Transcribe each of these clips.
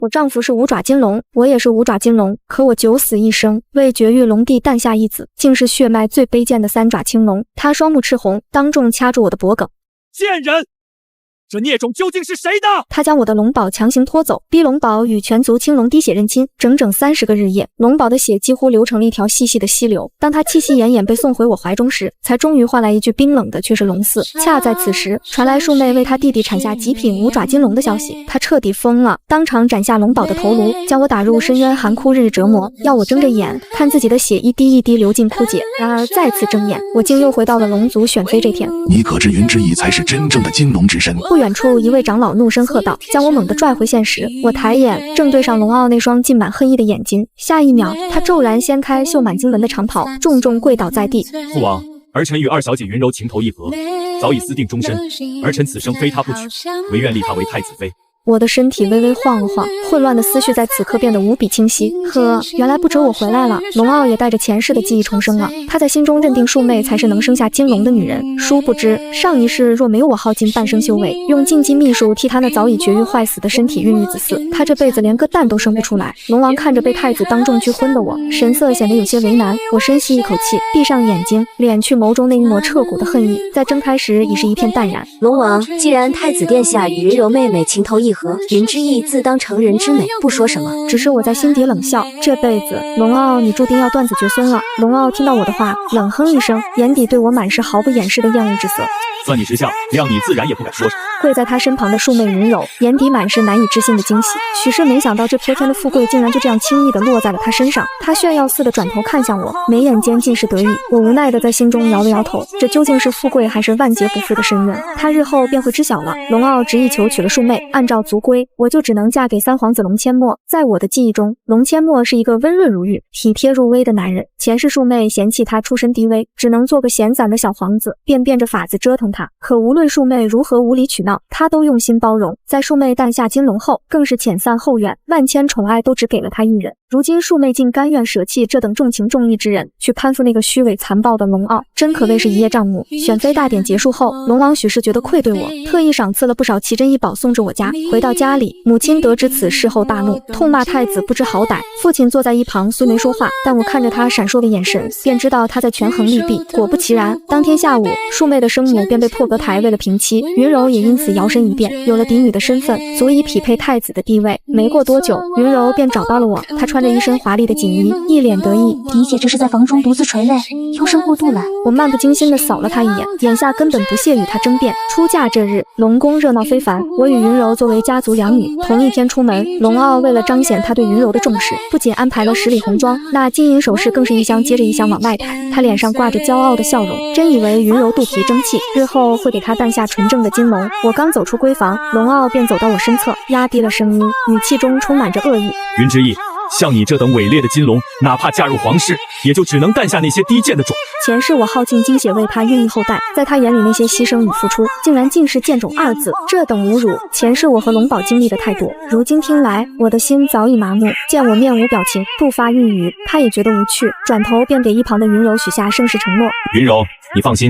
我丈夫是五爪金龙，我也是五爪金龙，可我九死一生，为绝育龙帝诞下一子，竟是血脉最卑贱的三爪青龙。他双目赤红，当众掐住我的脖颈。贱人！这孽种究竟是谁的？他将我的龙宝强行拖走，逼龙宝与全族青龙滴血认亲，整整30个日夜，龙宝的血几乎流成了一条细细的溪流。当他气息奄奄被送回我怀中时，才终于换来一句冰冷的却是龙嗣。恰在此时，传来树妹为他弟弟产下极品五爪金龙的消息，他彻底疯了，当场斩下龙宝的头颅，将我打入深渊，含哭日日折磨，要我睁着眼看自己的血一滴一滴流进枯竭。然而再次睁眼，我竟又回到了龙族选妃这天。你可知云之翼才是真正的金龙之身？不远处，一位长老怒声喝道，将我猛地拽回现实。我抬眼，正对上龙傲那双浸满恨意的眼睛。下一秒，他骤然掀开绣满经文的长袍，重重跪倒在地。父王，儿臣与二小姐云柔情投意合，早已私定终身，儿臣此生非她不娶，唯愿立她为太子妃。我的身体微微晃了晃，混乱的思绪在此刻变得无比清晰。呵，原来不止我回来了，龙傲也带着前世的记忆重生了。他在心中认定树妹才是能生下金龙的女人，殊不知上一世若没有我耗尽半生修为，用禁忌秘术替他那早已绝育坏死的身体孕育子嗣，他这辈子连个蛋都生不出来。龙王看着被太子当众拒婚的我，神色显得有些为难。我深吸一口气，闭上眼睛，敛去眸中那一抹彻骨的恨意，在睁开时已是一片淡然。龙王，既然太子殿下与云柔妹妹情投意合，云之翼自当成人之美，不说什么。只是我在心底冷笑，这辈子龙傲你注定要断子绝孙了。龙傲听到我的话，冷哼一声，眼底对我满是毫不掩饰的厌恶之色。算你识相，谅你自然也不敢说什么。跪在他身旁的树妹云柔，眼底满是难以置信的惊喜。许是没想到这泼天的富贵竟然就这样轻易地落在了他身上。他炫耀似的转头看向我，眉眼间尽是得意。我无奈地在心中摇了摇头，这究竟是富贵还是万劫不复的深渊？他日后便会知晓了。龙傲执意求娶了树妹，按照族规，我就只能嫁给三皇子龙阡陌。在我的记忆中，龙阡陌是一个温润如玉、体贴入微的男人。前世树妹嫌弃他出身低微，只能做个闲散的小皇子，便变着法子折腾他。可无论树妹如何无理取闹，他都用心包容。在树妹诞下金龙后，更是遣散后院，万千宠爱都只给了他一人。如今树妹竟甘愿舍弃这等重情重义之人，去攀附那个虚伪残暴的龙傲，真可谓是一叶障目。选妃大典结束后，龙王许是觉得愧对我，特意赏赐了不少奇珍异宝送至我家。回到家里，母亲得知此事后大怒，痛骂太子不知好歹。父亲坐在一旁，虽没说话，但我看着他闪烁的眼神，便知道他在权衡利弊。果不其然，当天下午，树妹的生母便被破格抬为了平妻，云柔也因此摇身一变，有了嫡女的身份，足以匹配太子的地位。没过多久，云柔便找到了我，她穿着一身华丽的锦衣，一脸得意。嫡姐这是在房中独自垂泪，忧伤过度了。我漫不经心地扫了她一眼，眼下根本不屑与她争辩。出嫁这日，龙宫热闹非凡，我与云柔作为家族养女，同一天出门。龙傲为了彰显他对云柔的重视，不仅安排了10里红妆，那金银首饰更是一箱接着一箱往外抬。他脸上挂着骄傲的笑容，真以为云柔肚皮争气，日后会给他诞下纯正的金龙。我刚走出闺房，龙傲便走到我身侧，压低了声音，语气中充满着恶意。云之翼，像你这等伪劣的金龙，哪怕嫁入皇室，也就只能诞下那些低贱的种。前世我耗尽精血为他孕育后代，在他眼里那些牺牲与付出，竟然尽是贱种2字，这等侮辱，前世我和龙宝经历的太多，如今听来，我的心早已麻木。见我面无表情，不发一语，他也觉得无趣，转头便给一旁的云柔许下盛世承诺。云柔，你放心，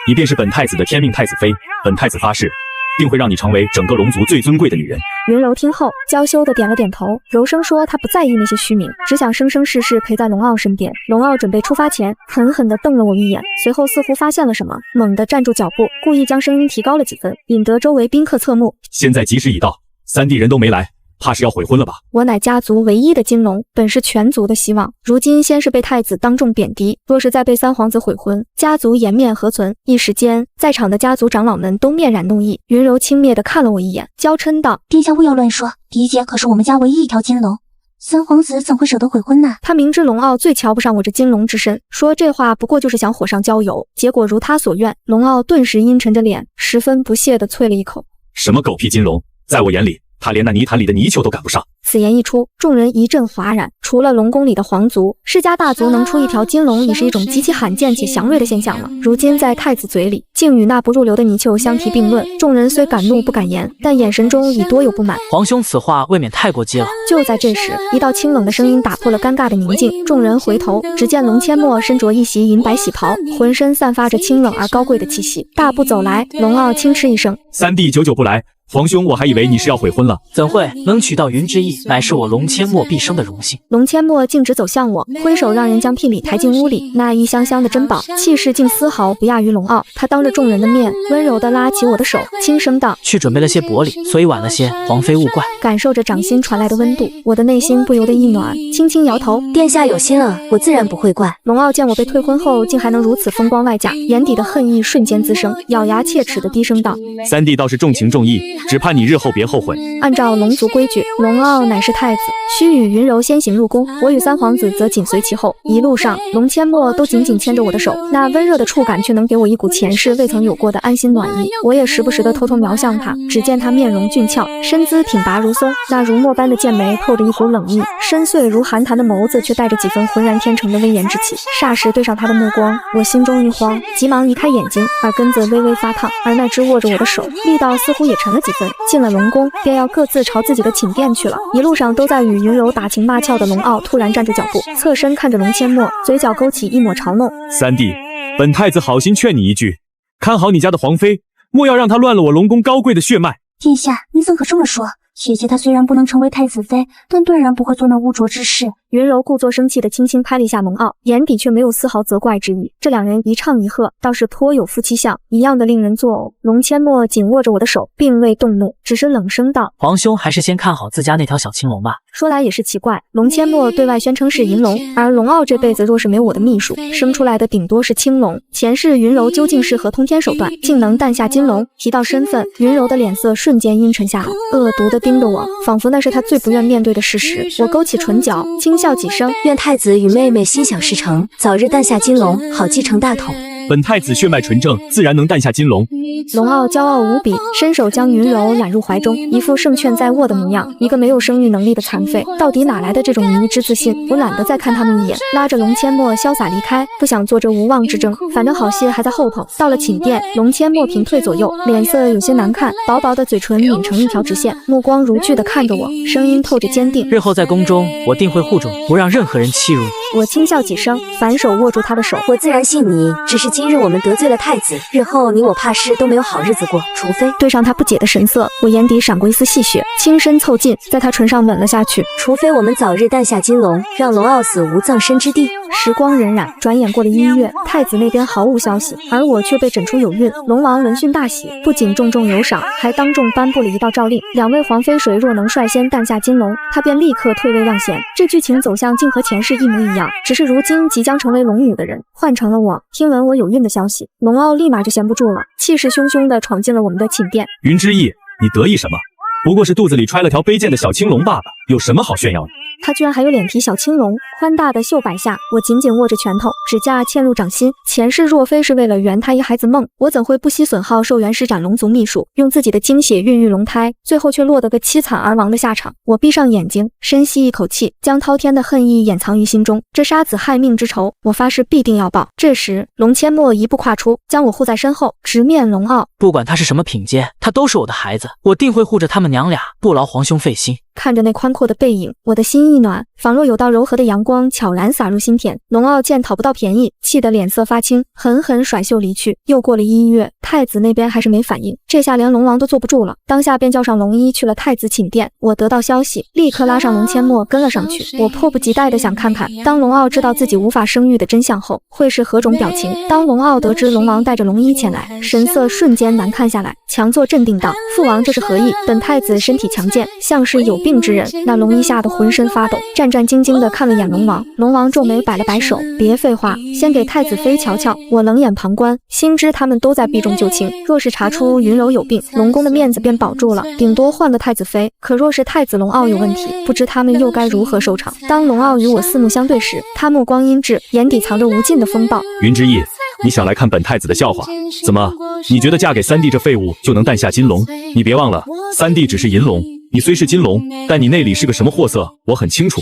你便是本太子的天命太子妃，本太子发誓，定会让你成为整个龙族最尊贵的女人。云柔听后娇羞地点了点头，柔声说她不在意那些虚名，只想生生世世陪在龙傲身边。龙傲准备出发前，狠狠地瞪了我一眼，随后似乎发现了什么，猛地站住脚步，故意将声音提高了几分，引得周围宾客侧目。现在吉时已到，3弟人都没来，怕是要悔婚了吧？我乃家族唯一的金龙，本是全族的希望，如今先是被太子当众贬低，若是再被三皇子悔婚，家族颜面何存？一时间，在场的家族长老们都面染怒意。云柔轻蔑地看了我一眼，娇嗔道：“殿下勿要乱说，嫡姐可是我们家唯一一条金龙，三皇子怎会舍得悔婚呢？”他明知龙傲最瞧不上我这金龙之身，说这话不过就是想火上浇油。结果如他所愿，龙傲顿时阴沉着脸，十分不屑地啐了一口：“什么狗屁金龙，在我眼里，他连那泥潭里的泥鳅都赶不上。”此言一出，众人一阵哗然。除了龙宫里的皇族，世家大族能出一条金龙已是一种极其罕见且祥瑞的现象了。如今在太子嘴里，竟与那不入流的泥鳅相提并论，众人虽敢怒不敢言，但眼神中已多有不满。皇兄此话未免太过激了。就在这时，一道清冷的声音打破了尴尬的宁静。众人回头，只见龙阡陌身着一袭银白喜袍，浑身散发着清冷而高贵的气息，大步走来。龙傲轻嗤一声：“3弟久久不来，皇兄，我还以为你是要悔婚了。怎会？能娶到云之意，乃是我龙阡陌毕生的荣幸。龙阡陌径直走向我，挥手让人将聘礼抬进屋里。那一箱箱的珍宝，气势竟丝毫不亚于龙傲。他当着众人的面，温柔地拉起我的手，轻声道：“去准备了些薄礼，所以晚了些，皇妃勿怪。”感受着掌心传来的温度，我的内心不由得一暖，轻轻摇头：“殿下有心了，我自然不会怪。”龙傲见我被退婚后，竟还能如此风光外嫁，眼底的恨意瞬间滋生，咬牙切齿地低声道：“三弟倒是重情重义，只怕你日后别后悔。”按照龙族规矩，龙傲乃是太子，须与云柔先行入宫，我与三皇子则紧随其后。一路上，龙阡陌都紧紧牵着我的手，那温热的触感却能给我一股前世未曾有过的安心暖意。我也时不时地偷偷瞄向他，只见他面容俊俏，身姿挺拔如松，那如墨般的剑眉透着一股冷意，深邃如寒潭的眸子却带着几分浑然天成的威严之气。霎时对上他的目光，我心中一慌，急忙移开眼睛，耳根子微微发烫，而那只握着我的手，力道似乎也沉了几分。进了龙宫，便要各自朝自己的寝殿去了。一路上都在与云柔打情骂俏的龙傲突然站住脚步，侧身看着龙阡陌，嘴角勾起一抹嘲弄：“三弟，本太子好心劝你一句，看好你家的皇妃，莫要让她乱了我龙宫高贵的血脉。”殿下，你怎可这么说？姐姐她虽然不能成为太子妃，但断然不会做那污浊之事。云柔故作生气地轻轻拍了一下龙傲，眼底却没有丝毫责怪之意。这两人一唱一和，倒是颇有夫妻相，一样的令人作呕。龙阡陌紧握着我的手，并未动怒，只是冷声道：“皇兄还是先看好自家那条小青龙吧。”说来也是奇怪，龙阡陌对外宣称是银龙，而龙傲这辈子若是没有我的秘术，生出来的顶多是青龙。前世云柔究竟是何通天手段，竟能诞下金龙？提到身份，云柔的脸色瞬间阴沉下来，恶毒地盯着我，仿佛那是他最不愿面对的事实。我勾起唇角，轻笑几声：“愿太子与妹妹心想事成，早日诞下金龙，好继承大统。”本太子血脉纯正，自然能诞下金龙。龙傲骄傲无比，伸手将云柔揽入怀中，一副胜券在握的模样。一个没有生育能力的残废，到底哪来的这种迷之自信？我懒得再看他们一眼，拉着龙阡陌潇洒离开，不想做这无望之争。反正好戏还在后头。到了寝殿，龙阡陌平退左右，脸色有些难看，薄薄的嘴唇抿成一条直线，目光如炬地看着我，声音透着坚定：“日后在宫中，我定会护住你，不让任何人欺辱你。”我轻笑几声，反手握住他的手：“我自然信你，只是今日我们得罪了太子，日后你我怕是都没有好日子过，除非……”对上他不解的神色，我眼底闪过一丝戏谑，轻身凑近，在他唇上吻了下去。“除非我们早日诞下金龙，让龙傲死无葬身之地。”时光荏苒，转眼过了1月，太子那边毫无消息，而我却被诊出有孕。龙王闻讯大喜，不仅重重有赏，还当众颁布了一道诏令：2位皇妃谁若能率先诞下金龙，他便立刻退位让贤。这剧情走向竟和前世一模一样，只是如今即将成为龙女的人换成了我。听闻我有孕的消息，龙傲立马就闲不住了，气势汹汹地闯进了我们的寝殿。“云之意，你得意什么？不过是肚子里揣了条卑贱的小青龙罢了，有什么好炫耀的？”他居然还有脸提小青龙，宽大的袖摆下，我紧紧握着拳头，指甲嵌入掌心。前世若非是为了圆他一孩子梦，我怎会不惜损耗寿元施展龙族秘术，用自己的精血孕育龙胎，最后却落得个凄惨而亡的下场。我闭上眼睛，深吸一口气，将滔天的恨意掩藏于心中。这杀子害命之仇，我发誓必定要报。这时，龙阡陌一步跨出，将我护在身后，直面龙傲：“不管他是什么品阶，他都是我的孩子，我定会护着他们娘俩，不劳皇兄费心。”看着那宽阔的背影，我的心一暖，仿若有道柔和的阳光悄然洒入心田。龙傲见讨不到便宜，气得脸色发青，狠狠甩袖离去。又过了1月，太子那边还是没反应，这下连龙王都坐不住了，当下便叫上龙医去了太子寝殿。我得到消息，立刻拉上龙阡陌跟了上去。我迫不及待地想看看，当龙傲知道自己无法生育的真相后，会是何种表情。当龙傲得知龙王带着龙医前来，神色瞬间难看下来，强作镇定道：“父王这是何意？本太子身体强健，像是有病之人。”那龙医吓得浑身发抖，战战兢兢地看了眼龙王。龙王皱眉摆了摆手：“别废话，先给太子妃瞧瞧。”我冷眼旁观，心知他们都在避重就轻，若是查出云柔有病，龙宫的面子便保住了，顶多换个太子妃。可若是太子龙傲有问题，不知他们又该如何收场。当龙傲与我四目相对时，他目光阴鸷，眼底藏着无尽的风暴。“云之意，你想来看本太子的笑话？怎么，你觉得嫁给三弟这废物就能诞下金龙？你别忘了，三弟只是银龙，你虽是金龙，但你内里是个什么货色，我很清楚。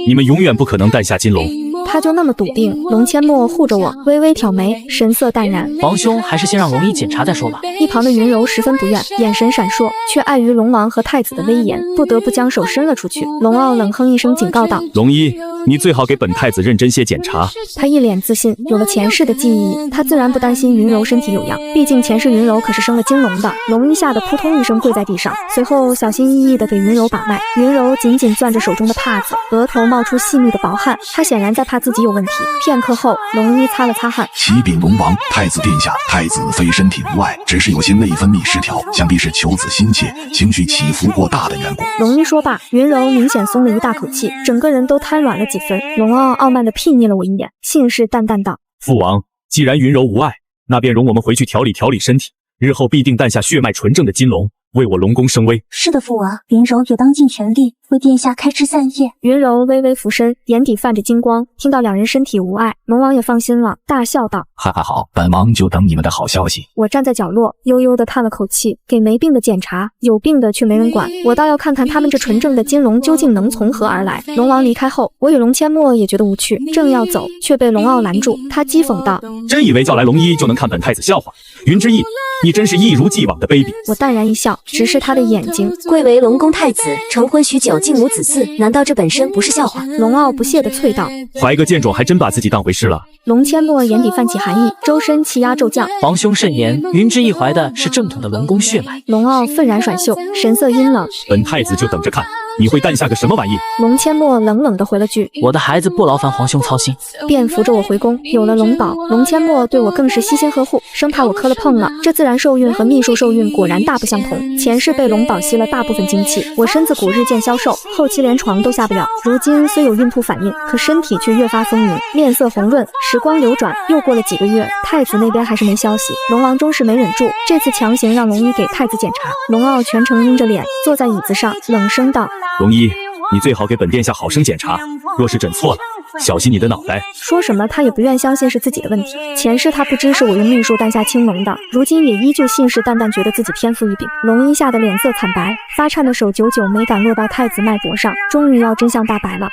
你们永远不可能诞下金龙。”他就那么笃定？龙阡陌护着我，微微挑眉，神色淡然。皇兄还是先让龙一检查再说吧。一旁的云柔十分不愿，眼神闪烁，却碍于龙王和太子的威严，不得不将手伸了出去。龙傲冷哼一声，警告道：龙一，你最好给本太子认真些检查。他一脸自信，有了前世的记忆，他自然不担心云柔身体有恙，毕竟前世云柔可是生了金龙的。龙一吓得扑通一声跪在地上，随后小心翼翼地给云柔把脉。云柔紧紧攥着手中的帕子，额头冒出细密的薄汗，他显然在怕自己有问题。片刻后，龙一擦了擦汗，启禀龙王，太子殿下，太子妃身体无碍，只是有些内分泌失调，想必是求子心切，情绪起伏过大的缘故。龙一说罢，云柔明显松了一大口气，整个人都瘫软了几分。龙傲傲慢地睥睨了我一眼，信誓旦旦道：父王，既然云柔无碍，那便容我们回去调理调理身体，日后必定诞下血脉纯正的金龙，为我龙宫生威。是的，父王，云柔也当尽全力为殿下开枝散叶。云柔微微俯身，眼底泛着金光，听到两人身体无碍，龙王也放心了，大笑道：哈哈，好，本王就等你们的好消息。我站在角落，悠悠地叹了口气，给没病的检查，有病的却没人管，我倒要看看他们这纯正的金龙究竟能从何而来。龙王离开后，我与龙阡陌也觉得无趣，正要走，却被龙傲拦住。他讥讽道：真以为叫来龙一就能看本太子笑话？云之翼，你真是一如既往的卑鄙。我淡然一笑，直视他的眼睛。贵为龙宫太子，成婚许久，竟无子嗣，难道这本身不是笑话？龙傲不屑地啐道：怀个贱种还真把自己当回事了。龙阡陌眼底泛起寒意，周身气压骤降。皇兄慎言，云之翼怀的是正统的文宫血脉。龙傲愤然甩袖，神色阴冷。本太子就等着看你会诞下个什么玩意。龙阡陌冷冷地回了句：我的孩子不劳烦皇兄操心。便扶着我回宫。有了龙宝，龙阡陌对我更是悉心呵护，生怕我磕了碰了。这自然受孕和秘术受孕果然大不相同。前世被龙宝吸了大部分精气，我身子骨日渐消瘦，后期连床都下不了。如今虽有孕吐反应，可身体却越发丰盈，面色红润。时光流转，又过了几个月，太子那边还是没消息。龙王终是没忍住，这次强行让龙一给太子检查。龙傲全程阴着脸坐在椅子上，冷声道：龙一，你最好给本殿下好生检查，若是诊错了，小心你的脑袋。说什么他也不愿相信是自己的问题，前世他不知是我用秘术诞下青龙的，如今也依旧信誓旦旦觉得自己天赋异禀。龙一吓得脸色惨白，发颤的手久久没敢落到太子脉搏上，终于要真相大白了。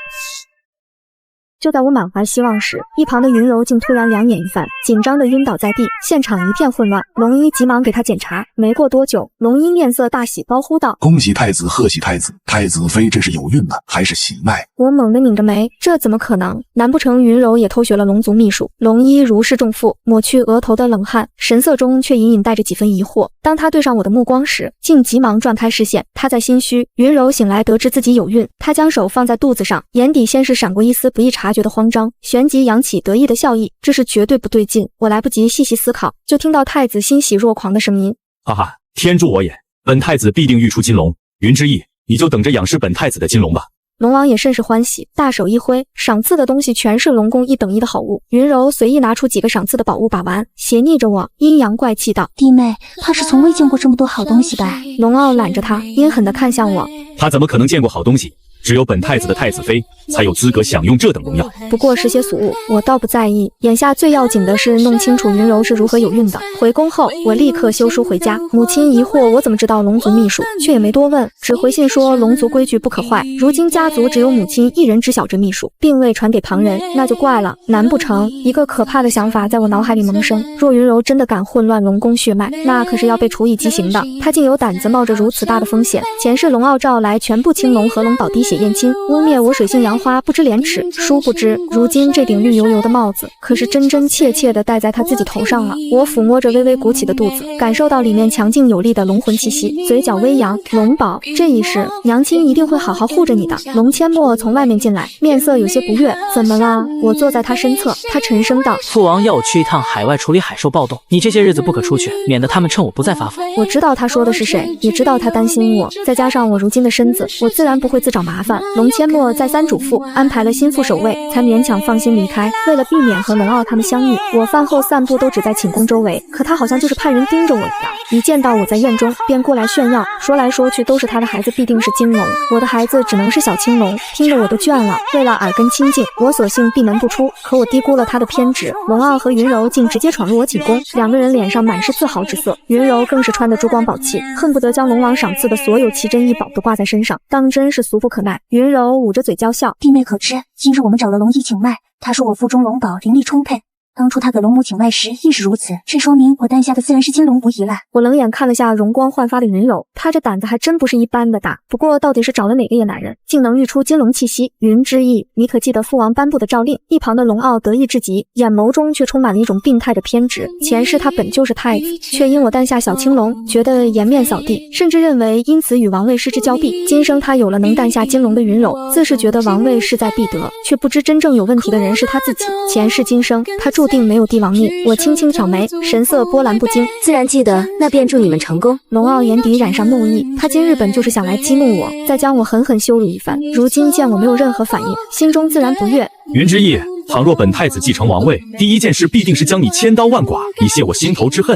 就在我满怀希望时，一旁的云柔竟突然两眼一泛，紧张的晕倒在地，现场一片混乱。龙一急忙给他检查，没过多久，龙一面色大喜，高呼道：恭喜太子，贺喜太子，太子妃这是有孕了还是喜脉？我猛地拧着眉，这怎么可能？难不成云柔也偷学了龙族秘术？龙一如释重负，抹去额头的冷汗，神色中却隐隐带着几分疑惑。当他对上我的目光时，竟急忙转开视线，他在心虚。云柔醒来得知自己有孕，他将手放在肚子上，眼底先是闪过一丝不易察觉的慌张，旋即扬起得意的笑意，这是绝对不对劲。我来不及细细思考，就听到太子欣喜若狂的声音：哈哈，天助我也，本太子必定育出金龙。云之翼，你就等着仰视本太子的金龙吧。龙王也甚是欢喜，大手一挥，赏赐的东西全是龙宫一等一的好物。云柔随意拿出几个赏赐的宝物把玩，斜睨着我，阴阳怪气道：弟妹，他是从未见过这么多好东西吧？龙傲揽着他，阴狠地看向我：他怎么可能见过好东西？只有本太子的太子妃才有资格享用这等荣耀，不过是些俗物，我倒不在意。眼下最要紧的是弄清楚云柔是如何有孕的。回宫后，我立刻修书回家。母亲疑惑我怎么知道龙族秘术，却也没多问，只回信说龙族规矩不可坏。如今家族只有母亲一人知晓这秘术，并未传给旁人，那就怪了。难不成一个可怕的想法在我脑海里萌生？若云柔真的敢混乱龙宫血脉，那可是要被处以极刑的。她竟有胆子冒着如此大的风险。前世龙傲召来全部青龙和龙宝滴血验亲，污蔑我水性杨花不知廉耻，殊不知如今这顶绿油油的帽子可是真真切切地戴在他自己头上了。我抚摸着微微鼓起的肚子，感受到里面强劲有力的龙魂气息，嘴角微扬。龙宝，这一世娘亲一定会好好护着你的。龙阡陌从外面进来，面色有些不悦。怎么了？我坐在他身侧，他沉声道：父王要我去一趟海外处理海兽暴动，你这些日子不可出去，免得他们趁我不在发疯。我知道他说的是谁，也知道他担心我，再加上我如今的身子，我自然不会自找麻烦。龙阡陌再三嘱咐，安排了心腹守卫，才勉强放心离开。为了避免和龙傲他们相遇，我饭后散步都只在寝宫周围，可他好像就是派人盯着我一样，一见到我在院中便过来炫耀，说来说去都是他的孩子必定是金龙，我的孩子只能是小青龙，听得我都倦了。为了耳根清净，我索性闭门不出，可我低估了他的偏执。龙傲和云柔竟直接闯入我寝宫，两个人脸上满是自豪之色，云柔更是穿得珠光宝气，恨不得将龙王赏赐的所有奇珍异宝都挂在身上，当真是俗不可耐。来。云柔捂着嘴娇笑，弟妹可知，今日我们找了龙医请脉，他说我腹中龙宝灵力充沛。当初他给龙母请脉时亦是如此，这说明我诞下的自然是金龙无疑了。我冷眼看了下容光焕发的云柔，她这胆子还真不是一般的大。不过到底是找了哪个野男人，竟能育出金龙气息？云之意，你可记得父王颁布的诏令？一旁的龙傲得意至极，眼眸中却充满了一种病态的偏执。前世他本就是太子，却因我诞下小青龙，觉得颜面扫地，甚至认为因此与王位失之交臂。今生他有了能诞下金龙的云柔，自是觉得王位势在必得，却不知真正有问题的人是他自己。前世今生，他注定没有帝王命。我轻轻挑眉，神色波澜不惊。自然记得，那便祝你们成功。龙傲眼底染上怒意，他今日本就是想来激怒我，再将我狠狠羞辱一番。如今见我没有任何反应，心中自然不悦。云之意，倘若本太子继承王位，第一件事必定是将你千刀万剐，以泄我心头之恨。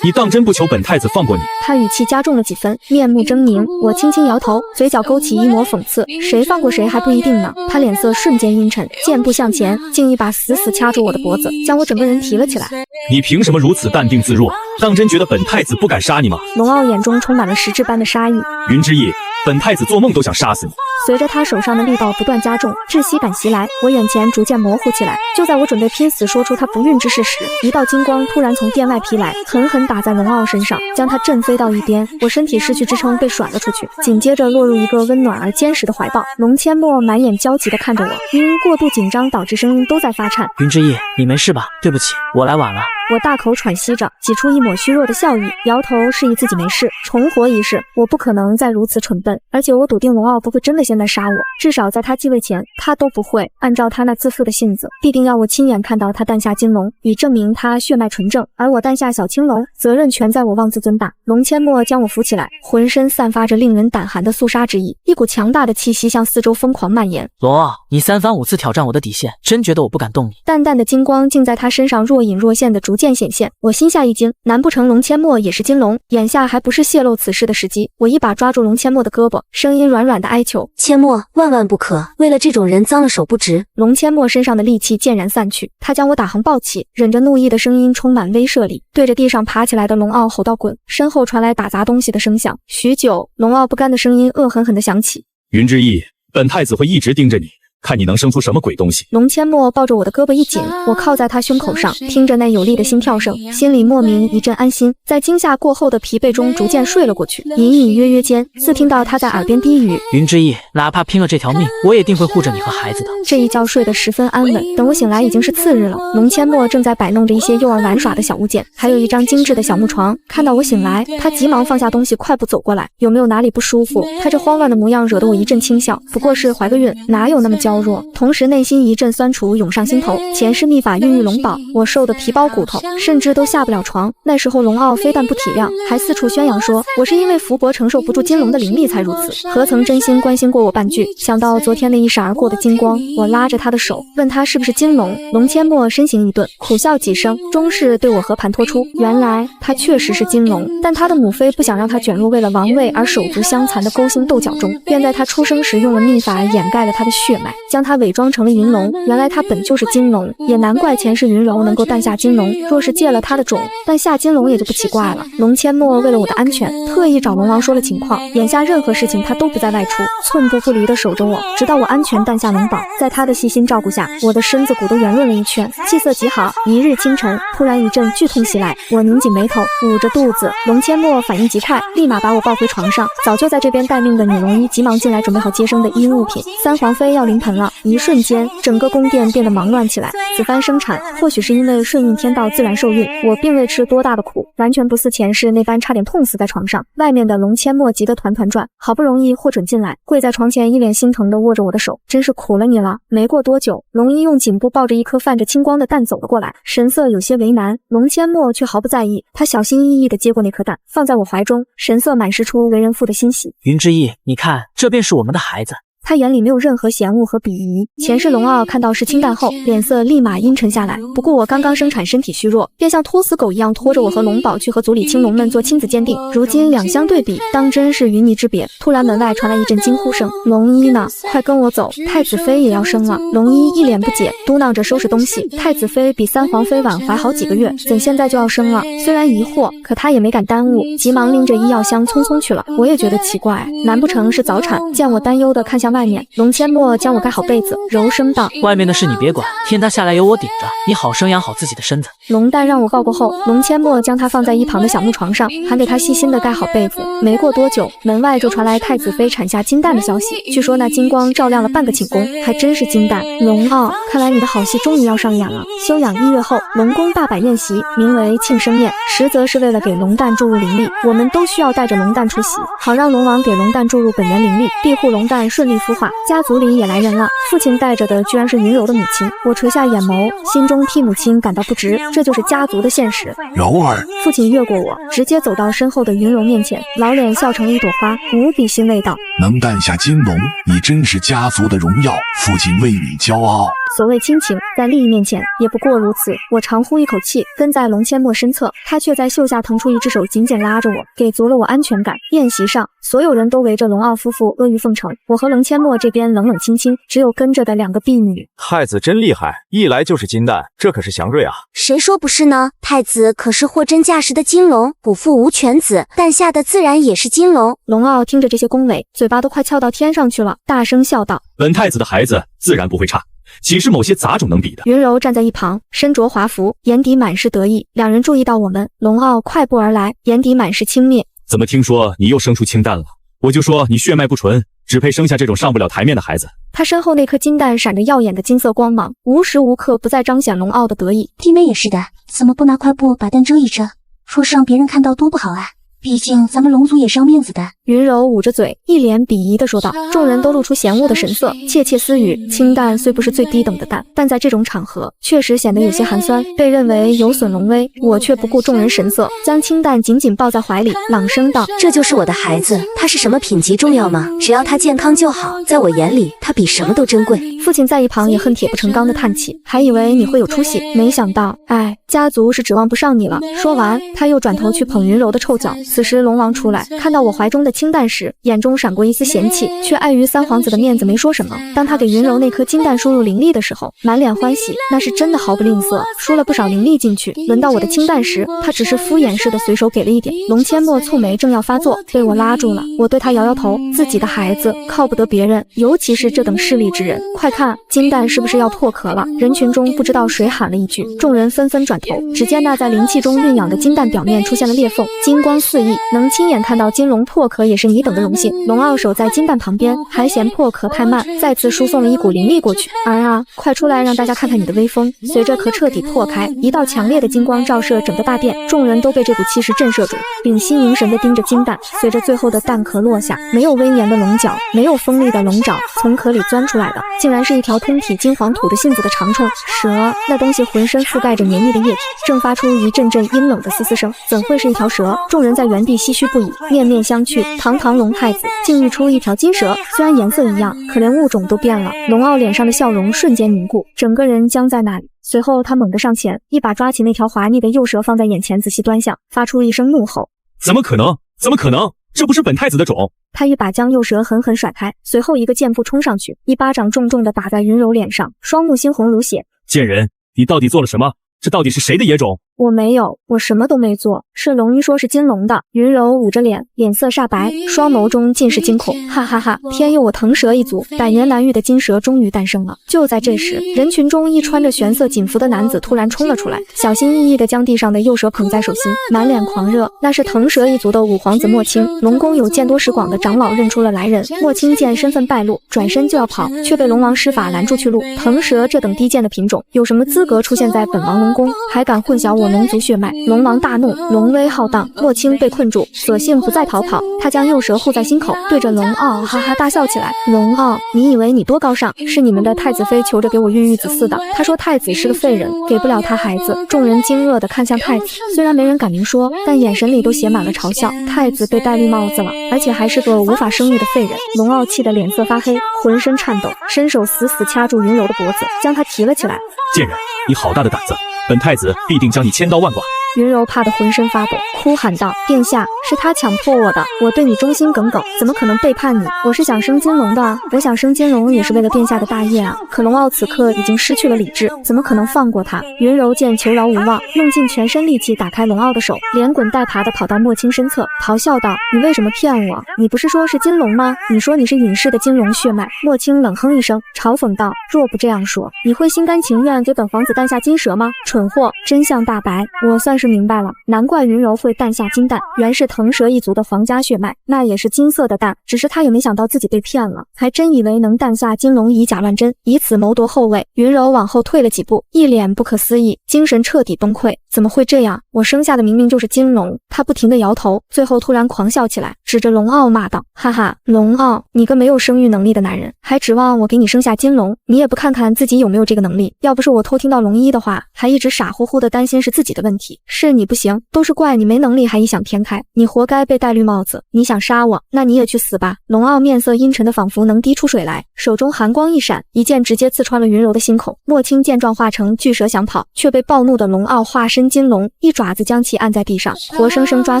你当真不求本太子放过你？他语气加重了几分，面目狰狞。我轻轻摇头，嘴角勾起一抹讽刺。谁放过谁还不一定呢。他脸色瞬间阴沉，箭步向前，竟一把死死掐住我的脖子，将我整个人提了起来。你凭什么如此淡定自若？当真觉得本太子不敢杀你吗？龙傲眼中充满了实质般的杀意。云之意，本太子做梦都想杀死你。随着他手上的力道不断加重，窒息感袭来，我眼前逐渐模糊起来。就在我准备拼死说出他不孕之事时，一道金光突然从殿外劈来，狠狠打在龙傲身上，将他震飞到一边。我身体失去支撑，被甩了出去，紧接着落入一个温暖而坚实的怀抱。龙阡陌满眼焦急地看着我，因过度紧张导致声音都在发颤。云之意，你没事吧？对不起，我来晚了。我大口喘息着，挤出一抹虚弱的笑意，摇头示意自己没事。重活一世，我不可能再如此蠢笨，而且我笃定龙傲不会真的现在杀我，至少在他继位前，他都不会。按照他那自负的性子，必定要我亲眼看到他诞下金龙，以证明他血脉纯正。而我诞下小青龙，责任全在我妄自尊大。龙阡陌将我扶起来，浑身散发着令人胆寒的肃杀之意，一股强大的气息向四周疯狂蔓延。龙傲，你三番五次挑战我的底线，真觉得我不敢动你？淡淡的金光竟在他身上若隐若现的逐渐显现，我心下一惊，难不成龙阡陌也是金龙？眼下还不是泄露此事的时机。我一把抓住龙阡陌的胳膊，声音软软的哀求：阡陌，万万不可，为了这种人脏了手不值。龙阡陌身上的戾气渐然散去，他将我打横抱起，忍着怒意的声音充满威慑力，对着地上爬起来的龙傲吼道：滚！身后传来打砸东西的声响。许久，龙傲不甘的声音恶狠狠地响起：云之意，本太子会一直盯着你，看你能生出什么鬼东西。龙阡陌抱着我的胳膊一紧，我靠在他胸口上，听着那有力的心跳声，心里莫名一阵安心，在惊吓过后的疲惫中逐渐睡了过去。隐隐约约间，似听到他在耳边低语：云之意，哪怕拼了这条命，我也定会护着你和孩子的。这一觉睡得十分安稳，等我醒来已经是次日了。龙阡陌正在摆弄着一些幼儿玩耍的小物件，还有一张精致的小木床。看到我醒来，他急忙放下东西，快步走过来：有没有哪里不舒服？他这慌乱的模样惹得我一阵轻笑，不过是怀个孕，哪有那么娇弱？同时内心一阵酸楚涌上心头，前世秘法孕育龙宝，我瘦得皮包骨头，甚至都下不了床。那时候龙傲非但不体谅，还四处宣扬说我是因为福薄承受不住金龙的灵力才如此，何曾真心关心过我半句。想到昨天那一闪而过的金光，我拉着他的手问他是不是金龙。龙阡陌身形一顿，苦笑几声，终是对我和盘托出，原来他确实是金龙，但他的母妃不想让他卷入为了王位而手足相残的勾心斗角中，便在他出生时用了秘法掩盖了他的血脉，将他伪装成了云龙。原来他本就是金龙，也难怪前世云柔能够诞下金龙，若是借了他的种，诞下金龙也就不奇怪了。龙阡陌为了我的安全，特意找龙王说了情况，眼下任何事情他都不再外出，寸步不离地守着我，直到我安全诞下龙宝。在他的细心照顾下，我的身子骨都圆润了一圈，气色极好。一日清晨，突然一阵剧痛袭来，我拧紧眉头，捂着肚子。龙阡陌反应极快，立马把我抱回床上。早就在这边待命的女龙医急忙进来，准备好接生的医用物品。三皇妃要临盆了，一瞬间整个宫殿变得忙乱起来。此番生产，或许是因为顺应天道自然受孕，我并未吃多大的苦，完全不似前世那般差点痛死在床上。外面的龙阡陌急得团团转，好不容易获准进来，跪在床前一脸心疼地握着我的手：真是苦了你了。没过多久，龙医用颈部抱着一颗泛着青光的蛋走了过来，神色有些为难。龙阡陌却毫不在意，他小心翼翼地接过那颗蛋，放在我怀中，神色满是出为人父的欣喜。云之意，你看，这便是我们的孩子。他眼里没有任何嫌恶和鄙夷。前世龙傲看到是清淡后，脸色立马阴沉下来。不过我刚刚生产，身体虚弱，便像拖死狗一样拖着我和龙宝去和族里青龙们做亲子鉴定。如今两相对比，当真是云泥之别。突然门外传来一阵惊呼声：龙医呢？快跟我走，太子妃也要生了。龙医一脸不解，嘟囔着收拾东西。太子妃比三皇妃晚怀好几个月，怎现在就要生了？虽然疑惑，可他也没敢耽误，急忙拎着医药箱匆匆去了。我也觉得奇怪，难不成是早产？见我担忧的看向外面。龙阡陌将我盖好被子，柔声道：“外面的事你别管，天塌下来有我顶着，你好生养好自己的身子。”龙蛋让我抱过后，龙阡陌将他放在一旁的小木床上，还给他细心的盖好被子。没过多久，门外就传来太子妃产下金蛋的消息。据说那金光照亮了半个寝宫，还真是金蛋。龙傲，看来你的好戏终于要上演了。休养1月后，龙宫大摆宴席，名为庆生宴，实则是为了给龙蛋注入灵力。我们都需要带着龙蛋出席，好让龙王给龙蛋注入本源灵力，庇护龙蛋顺利孵化。家族里也来人了，父亲带着的居然是云柔的母亲。我垂下眼眸，心中替母亲感到不值，这就是家族的现实。柔儿，父亲越过我，直接走到身后的云柔面前，老脸笑成了一朵花，无比欣慰道：“能诞下金龙，你真是家族的荣耀，父亲为你骄傲。”所谓亲情，在利益面前也不过如此。我长呼一口气，跟在龙阡陌身侧，他却在袖下腾出一只手，紧紧拉着我，给足了我安全感。宴席上，所有人都围着龙傲夫妇阿谀奉承，我和龙阡陌这边冷冷清清，只有跟着的2个婢女。太子真厉害，一来就是金蛋，这可是祥瑞啊！谁说不是呢？太子可是货真价实的金龙，不负无犬子，诞下的自然也是金龙。龙傲听着这些恭维，嘴巴都快翘到天上去了，大声笑道：“本太子的孩子自然不会差，岂是某些杂种能比的？”云柔站在一旁，身着华服，眼底满是得意。2人注意到我们，龙傲快步而来，眼底满是轻蔑。怎么听说你又生出清蛋了？我就说你血脉不纯，只配生下这种上不了台面的孩子。他身后那颗金蛋闪着耀眼的金色光芒，无时无刻不在彰显龙傲的得意。弟妹也是的，怎么不拿块布把蛋遮一遮？若是让别人看到多不好啊！毕竟咱们龙族也是要面子的。云柔捂着嘴，一脸鄙夷地说道。众人都露出嫌恶的神色，窃窃私语。清蛋虽不是最低等的蛋，但在这种场合确实显得有些寒酸，被认为有损龙威。我却不顾众人神色，将清蛋紧紧抱在怀里，朗声道：“这就是我的孩子，他是什么品级重要吗？只要他健康就好，在我眼里，他比什么都珍贵。”父亲在一旁也恨铁不成钢的叹气，还以为你会有出息，没想到，哎，家族是指望不上你了。说完，他又转头去捧云柔的臭脚。此时龙王出来，看到我怀中的清蛋时，眼中闪过一丝嫌弃，却碍于三皇子的面子没说什么。当他给云柔那颗金蛋输入灵力的时候，满脸欢喜，那是真的毫不吝啬，输了不少灵力进去。轮到我的清蛋时，他只是敷衍似的随手给了一点。龙阡陌蹙眉正要发作，被我拉住了。我对他摇摇头，自己的孩子靠不得别人，尤其是这等势利之人。快看，金蛋是不是要破壳了？人群中不知道谁喊了一句，众人纷纷转头，只见那在灵气中蕴养的金蛋表面出现了裂缝，金光四溢，能亲眼看到金龙破壳也是你等的荣幸。龙傲守在金蛋旁边，还嫌破壳太慢，再次输送了一股灵力过去。儿啊，快出来让大家看看你的威风！随着壳彻底破开，一道强烈的金光照射整个大殿，众人都被这股气势震慑住，屏息凝神地盯着金蛋。随着最后的蛋壳落下，没有威严的龙角，没有锋利的龙爪，从壳里钻出来的竟然是一条通体金黄土的信子的长虫蛇。那东西浑身覆盖着黏腻的液体，正发出一阵阵阴冷的嘶嘶声，怎会是一条蛇？众人在原地唏嘘不已，面面相觑。堂堂龙太子竟育出一条金蛇，虽然颜色一样，可连物种都变了。龙傲脸上的笑容瞬间凝固，整个人僵在那里。随后他猛地上前，一把抓起那条滑腻的幼蛇放在眼前，仔细端详，发出一声怒吼：“怎么可能？怎么可能？这不是本太子的种！”他一把将幼蛇狠狠甩开，随后一个箭步冲上去，一巴掌重重地打在云柔脸上，双目猩红如血。贱人，你到底做了什么？这到底是谁的野种？我没有，我什么都没做，是龙一说是金龙的。云柔捂着脸，脸色煞白，双眸中尽是惊恐。哈哈哈，天佑我腾蛇一族，百年难遇的金蛇终于诞生了。就在这时，人群中一穿着玄色锦服的男子突然冲了出来，小心翼翼地将地上的幼蛇捧在手心，满脸狂热。那是腾蛇一族的五皇子莫清。龙宫有见多识广的长老认出了来人，莫清见身份败露，转身就要跑，却被龙王施法拦住去路。腾蛇这等低贱的品种，有什么资格出现在本王龙宫？还敢混淆我龙族血脉！龙王大怒，龙威浩荡，莫清被困住，索性不再逃跑。他将幼蛇护在心口，对着龙傲哈哈大笑起来。龙傲，你以为你多高尚？是你们的太子妃求着给我孕育子嗣的。他说太子是个废人，给不了他孩子。众人惊愕地看向太子，虽然没人敢明说，但眼神里都写满了嘲笑。太子被戴绿帽子了，而且还是个无法生育的废人。龙傲气得脸色发黑，浑身颤抖，伸手死死掐住云柔的脖子，将她提了起来。贱人，你好大的胆子！本太子必定将你千刀万剐！云柔怕得浑身发抖，哭喊道：“殿下，是他强迫我的，我对你忠心耿耿，怎么可能背叛你？我是想生金龙的，我想生金龙也是为了殿下的大业啊！可龙傲此刻已经失去了理智，怎么可能放过他？”云柔见求饶无望，用尽全身力气打开龙傲的手，连滚带爬地跑到莫青身侧，咆哮道：“你为什么骗我？你不是说是金龙吗？你说你是隐世的金龙血脉。”莫青冷哼一声，嘲讽道：“若不这样说，你会心甘情愿给本皇子诞下金蛇吗？蠢货！”真相大白，我算是明白了，难怪云柔会诞下金蛋，原是腾蛇一族的皇家血脉，那也是金色的蛋，只是他也没想到自己被骗了，还真以为能诞下金龙以假乱真，以此谋夺后位。云柔往后退了几步，一脸不可思议，精神彻底崩溃。怎么会这样？我生下的明明就是金龙！他不停地摇头，最后突然狂笑起来，指着龙傲骂道：“哈哈，龙傲，你个没有生育能力的男人，还指望我给你生下金龙？你也不看看自己有没有这个能力？要不是我偷听到龙一的话，还一直傻乎乎的担心是自己的问题。是你不行，都是怪你没能力还异想天开，你活该被戴绿帽子。你想杀我，那你也去死吧！”龙傲面色阴沉的仿佛能滴出水来，手中寒光一闪，一剑直接刺穿了云柔的心口。莫青见状化成巨蛇想跑，却被暴怒的龙傲化身金龙一爪子将其按在地上，活生生抓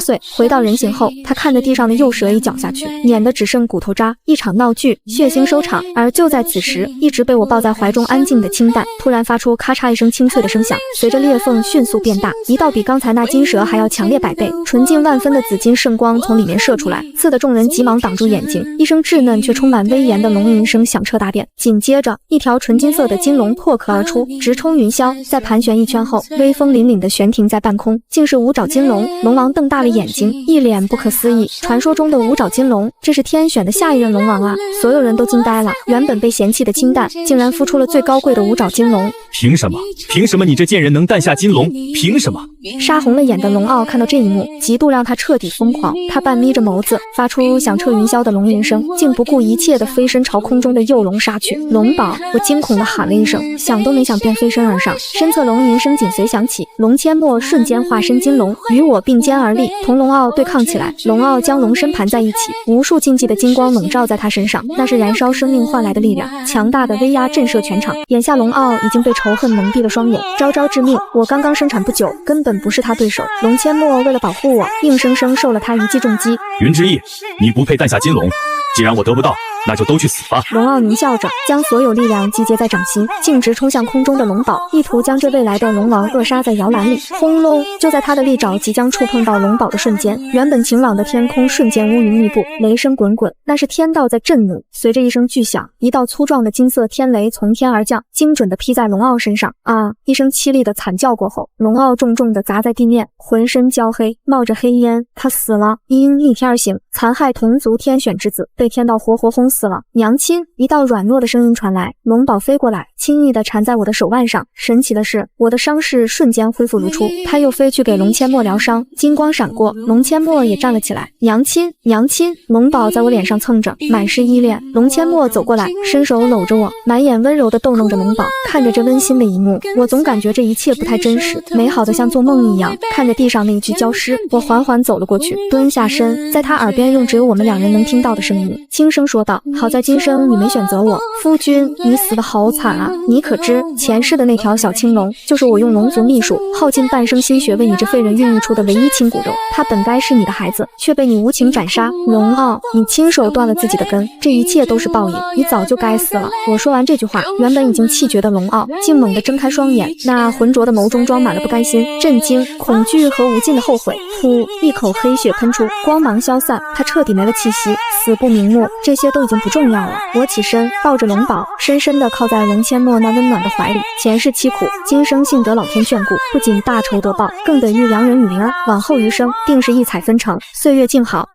碎。回到人形后，他看着地上的幼蛇一脚下去，碾得只剩骨头渣，一场闹剧血腥收场。而就在此时，一直被我抱在怀中安静的清淡突然发出咔嚓一声清脆的声响，随着裂缝迅速变大，一道比刚才那金蛇还要强烈100倍、纯净万分的紫金圣光从里面射出来，刺得众人急忙挡住眼睛。一声稚嫩却充满威严的龙吟声响彻大殿，紧接着一条纯金色的金龙破壳而出，直冲云霄，在盘旋一圈后，威风凛凛地悬停在半空，竟是五爪金龙。龙王瞪大了眼睛，一脸不可思议，传说中的五爪金龙，这是天选的下一任龙王啊！所有人都惊呆了，原本被嫌弃的清淡，竟然孵出了最高贵的五爪金龙。凭什么？凭什么你这贱人能诞下金龙？凭什么？杀红了眼的龙傲看到这一幕，极度让他彻底疯狂。他半眯着眸子，发出响彻云霄的龙吟声，竟不顾一切地飞身朝空中的幼龙杀去。龙宝！我惊恐地喊了一声，想都没想便飞身而上。身侧龙吟声紧随响起，龙阡陌瞬间化身金龙，与我并肩而立，同龙傲对抗起来。龙傲将龙身盘在一起，无数禁忌的金光笼罩在他身上，那是燃烧生命换来的力量，强大的威压震慑全场。眼下龙傲已经被仇恨蒙蔽了双眼，招招致命。我刚刚生产不久，根本不是他对手。龙阡陌为了保护我，硬生生受了他一记重击。云之翼，你不配诞下金龙，既然我得不到，那就都去死吧！龙傲狞笑着，将所有力量集结在掌心，径直冲向空中的龙堡，意图将这未来的龙王扼杀在摇篮里。轰隆！就在他的利爪即将触碰到龙堡的瞬间，原本晴朗的天空瞬间乌云密布，雷声滚滚，那是天道在震怒。随着一声巨响，一道粗壮的金色天雷从天而降，精准地劈在龙傲身上。啊！一声凄厉的惨叫过后，龙傲重重地砸在地面，浑身焦黑，冒着黑烟。他死了，因逆天而行，残害同族天选之子，被天道活活轰死了。娘亲！一道软弱的声音传来，龙宝飞过来，轻易地缠在我的手腕上。神奇的是，我的伤势瞬间恢复如初。他又飞去给龙阡陌疗伤，金光闪过，龙阡陌也站了起来。娘亲，娘亲！龙宝在我脸上蹭着，满是依恋。龙阡陌走过来，伸手搂着我，满眼温柔地逗弄着龙宝。看着这温馨的一幕，我总感觉这一切不太真实，美好的像做梦一样。看着地上那一具焦尸，我缓缓走了过去，蹲下身，在他耳边用只有我们两人能听到的声音轻声说道：“好在今生你没选择我，夫君，你死得好惨啊！你可知前世的那条小青龙，就是我用龙族秘术耗尽半生心血为你这废人孕育出的唯一亲骨肉，它本该是你的孩子，却被你无情斩杀。龙傲，你亲手断了自己的根，这一切都是报应，你早就该死了。”我说完这句话，原本已经气绝的龙傲竟猛地睁开双眼，那浑浊的眸中装满了不甘心、震惊、恐惧和无尽的后悔。噗，一口黑血喷出，光芒消散，他彻底没了气息，死不瞑目。这些都已经不重要了。我起身，抱着龙宝，深深地靠在龙阡陌那温暖的怀里。前世凄苦，今生幸得老天眷顾，不仅大仇得报，更得遇良人与灵儿，往后余生定是异彩纷呈，岁月静好。